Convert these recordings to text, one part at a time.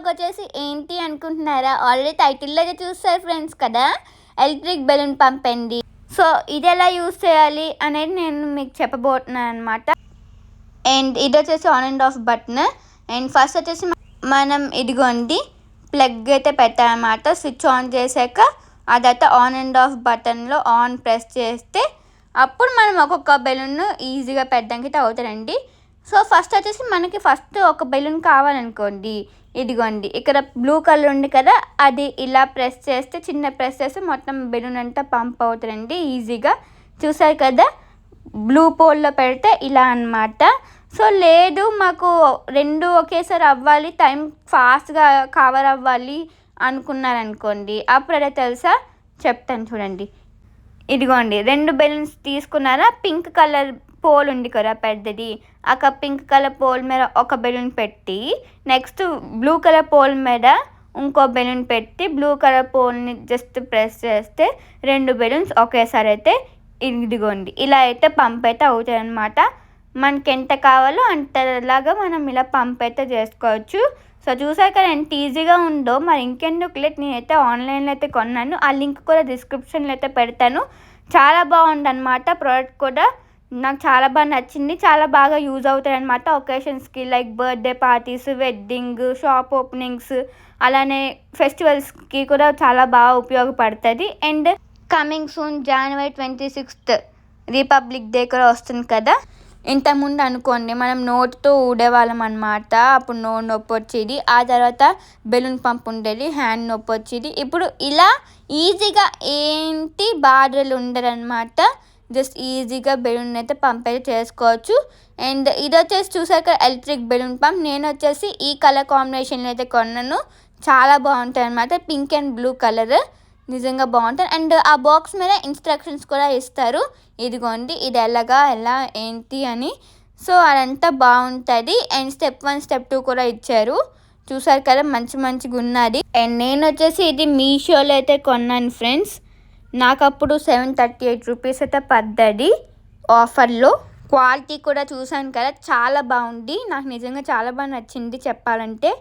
Vlog వచ్చేసి ఏంటి అనుకుంటున్నారా? ఆల్రెడీ టైటిల్లో అయితే చూస్తారు ఫ్రెండ్స్ కదా, ఎలక్ట్రిక్ బెలూన్ పంప్ అండి. సో ఇది ఎలా యూస్ చేయాలి అనేది నేను మీకు చెప్పబోతున్నాను అనమాట. అండ్ ఇది వచ్చేసి on and of button. And first వచ్చేసి మనం ఇదిగోండి ప్లగ్ అయితే పెట్టాలన్నమాట. స్విచ్ ఆన్ చేశాక అదైతే ఆన్ అండ్ ఆఫ్ బటన్లో ఆన్ ప్రెస్ చేస్తే అప్పుడు మనం ఒక్కొక్క బెలూన్ ఈజీగా పెట్టడానికి అవుతారండి. సో ఫస్ట్ వచ్చేసి మనకి ఒక బెలూన్ కావాలనుకోండి, ఇదిగోండి ఇక్కడ బ్లూ కలర్ ఉంది కదా, అది ఇలా ప్రెస్ చేస్తే, చిన్న ప్రెస్ చేస్తే మొత్తం బెలూన్ అంతా పంప్ అవుతుందండి ఈజీగా. చూసారు కదా, బ్లూ పోల్లో పెడితే ఇలా అన్నమాట. సో లేదు మాకు రెండు ఒకేసారి అవ్వాలి, టైం ఫాస్ట్గా కవర్ అవ్వాలి అనుకున్నారనుకోండి, అప్పుడు అదే తెలుసా చెప్తాను చూడండి. ఇదిగోండి రెండు బెలూన్స్ తీసుకున్నారా, పింక్ కలర్ పోల్ ఉంది కదా పెద్దది, ఒక పింక్ కలర్ పోల్ మీద ఒక బెలూన్ పెట్టి, నెక్స్ట్ బ్లూ కలర్ పోల్ మీద ఇంకో బెలూన్ పెట్టి, బ్లూ కలర్ పోల్ని జస్ట్ ప్రెస్ చేస్తే రెండు బెలూన్స్ ఒకేసారి అయితే ఇదిగోండి ఇలా అయితే పంప్ అయితే అవుతాయి అన్నమాట. మనకి ఎంత కావాలో అంతలాగా మనం ఇలా పంప్ అయితే చేసుకోవచ్చు. సో చూసాక ఎంత ఈజీగా ఉందో, మరి ఇంకెందుకు లేట్, నేనైతే ఆన్లైన్లో అయితే కొన్నాను. ఆ లింక్ కూడా డిస్క్రిప్షన్లో అయితే పెడతాను. చాలా బాగుంది అనమాట. ప్రోడక్ట్ కూడా నాకు చాలా బాగా నచ్చింది. చాలా బాగా యూజ్ అవుతాయి అనమాట ఒకేషన్స్కి, like birthday parties, wedding, shop openings, అలానే ఫెస్టివల్స్కి కూడా చాలా బాగా ఉపయోగపడుతుంది. And coming soon January 26th republic day కూడా వస్తుంది కదా. ఇంతకుముందు అనుకోండి మనం నోట్తో ఊడేవాళ్ళం అనమాట, అప్పుడు నోరు నొప్పి వచ్చేది. ఆ తర్వాత బెలూన్ పంప్ ఉండేది, హ్యాండ్ నొప్పి వచ్చేది. ఇప్పుడు ఇలా ఈజీగా ఏంటి బాధలు ఉండరనమాట, జస్ట్ ఈజీగా బెలూన్ అయితే పంప్ అయితే చేసుకోవచ్చు. అండ్ ఇది వచ్చేసి చూసాక ఎలక్ట్రిక్ బెలూన్ పంప్. నేను వచ్చేసి ఈ కలర్ కాంబినేషన్లో అయితే కొన్నాను. చాలా బాగుంటుంది అనమాట, పింక్ అండ్ బ్లూ కలర్, నిజంగా బాగుంటుంది. అండ్ ఆ బాక్స్ మీద ఇన్స్ట్రక్షన్స్ కూడా ఇస్తారు, ఇదిగోండి ఇది ఎలా ఏంటి అని. సో అదంతా బాగుంటుంది. అండ్ స్టెప్ 1 స్టెప్ 2 కూడా ఇచ్చారు. చూసారు కదా, మంచిగా ఉన్నది. అండ్ నేను వచ్చేసి ఇది మీషోలో అయితే కొన్నాను ఫ్రెండ్స్. నాకు అప్పుడు 738 రూపీస్ అయితే పడ్డది ఆఫర్లో. క్వాలిటీ కూడా చూసాను కదా, చాలా బాగుంది. నాకు నిజంగా చాలా బాగా నచ్చింది చెప్పాలంటే.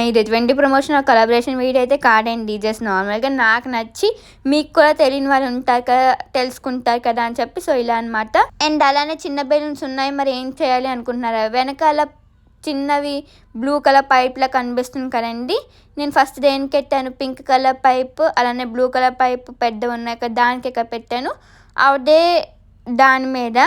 ఇది 20 ప్రమోషన్ కొలాబరేషన్ వీడియో అయితే కాదండి, జస్ట్ నార్మల్గా నాకు నచ్చి మీకు కూడా తెలియని వాళ్ళు ఉంటారు కదా, తెలుసుకుంటారు కదా అని చెప్పి సో ఇలా అనమాట. అండ్ అలానే చిన్న బెలూన్స్ ఉన్నాయి, మరి ఏం చేయాలి అనుకుంటున్నారా? వెనకాల చిన్నవి బ్లూ కలర్ పైప్లా కనిపిస్తుంది కదండి, నేను ఫస్ట్ దేనికి పెట్టాను, పింక్ కలర్ పైప్, అలానే బ్లూ కలర్ పైప్ పెద్ద ఉన్నాయి కదా, దానికి ఇక్కడ పెట్టాను. అదే దాని మీద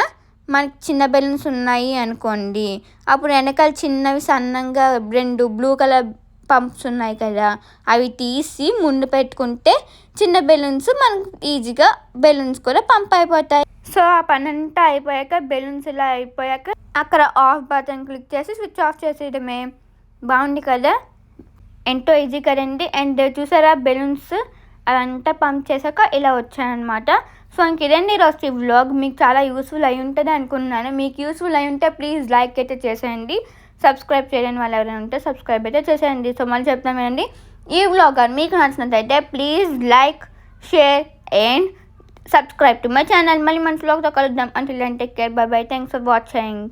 మనకి చిన్న బెలూన్స్ ఉన్నాయి అనుకోండి, అప్పుడు వెనకాల చిన్నవి సన్నంగా రెండు బ్లూ కలర్ పంప్స్ ఉన్నాయి కదా, అవి తీసి ముందు పెట్టుకుంటే చిన్న బెలూన్స్ మనకు ఈజీగా బెలూన్స్ కూడా పంప్ అయిపోతాయి. సో ఆ పని అంతా అయిపోయాక, బెలూన్స్ ఇలా అయిపోయాక అక్కడ ఆఫ్ బటన్ క్లిక్ చేసి స్విచ్ ఆఫ్ చేసేయడమే. బాగుంది కదా, ఎంతో ఈజీ కదండి. అండ్ చూసారా బెలూన్స్ అదంతా పంప్ చేశాక ఇలా వచ్చాయన్నమాట. సో ఇంక ఇదండి ఈరోజు ఈ వ్లాగ్. మీకు చాలా యూస్ఫుల్ అయి ఉంటుంది అనుకున్నాను. మీకు యూస్ఫుల్ అయి ఉంటే ప్లీజ్ లైక్ అయితే చేసేయండి. సబ్స్క్రైబ్ చేయలేని వాళ్ళు ఎవరైనా ఉంటే సబ్స్క్రైబ్ అయితే చేసేయండి. సో మళ్ళీ చెప్తామేనండి, ఈ వ్లాగ్ మీకు నచ్చినట్లయితే please like, share and subscribe to my channel. మళ్ళీ మన వ్లాగ్తో కలుద్దాం. Until then take care, bye bye, thanks for watching.